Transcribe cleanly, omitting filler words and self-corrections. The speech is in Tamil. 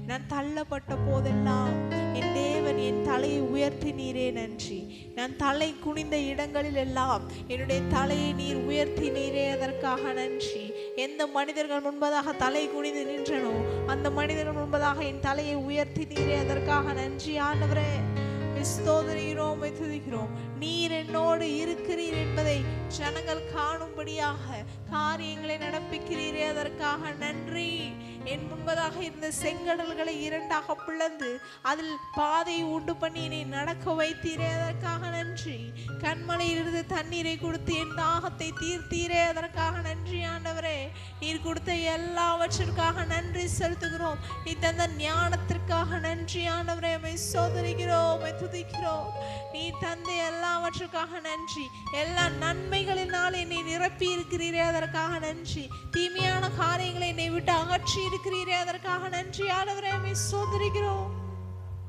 நான் தள்ளப்பட்ட போதெல்லாம் என் தேவன் என் தலையை உயர்த்தினீரே நன்றி. நான் தலை குனிந்த இடங்களில் எல்லாம் என்னுடைய தலையை நீர் உயர்த்தினீரே, அதற்காக நன்றி. எந்த மனிதர்கள் முன்பதாக தலை குனிந்து நின்றனோ அந்த மனிதர்கள் முன்பதாக என் தலையை உயர்த்தினீரே, அதற்காக நன்றி ஆண்டவரே. ஸ்தோத்திரிக்கிறோம், துதிக்கிறோம். நீர் என்னோடு இருக்கிறீர் என்பதை ஜனங்கள் காணும்படியாக காரியங்களை நடப்பிக்கிறீரே, அதற்காக நன்றி. என் முன்பதாக இருந்த செங்கடல்களை இரண்டாக பிளந்து அதில் பாதையை உண்டு பண்ணி என்னை நடக்க வைத்தீரே, அதற்காக நன்றி. கண்மலையிலிருந்து தண்ணீரை கொடுத்து என் தாகத்தை தீர்த்தீரே, அதற்காக நன்றி ஆண்டவரே. நீர் கொடுத்த எல்லாவற்றிற்காக நன்றி செலுத்துகிறோம். நீ தந்த ஞானத்திற்காக நன்றி ஆண்டவரே. சோதரிக்கிறோம், துதிக்கிறோம். நீ தந்த எல்லாவற்றுக்காக நன்றி. எல்லா நன்மைகளினால் என்னை நிரப்பி இருக்கிறீரே, அதற்காக நன்றி. தீமையான காரியங்களை என்னை விட்டு அகற்றி இருக்கிறீரே, அதற்காக நன்றி ஆண்டவரே. சோதரிக்கிறோம்.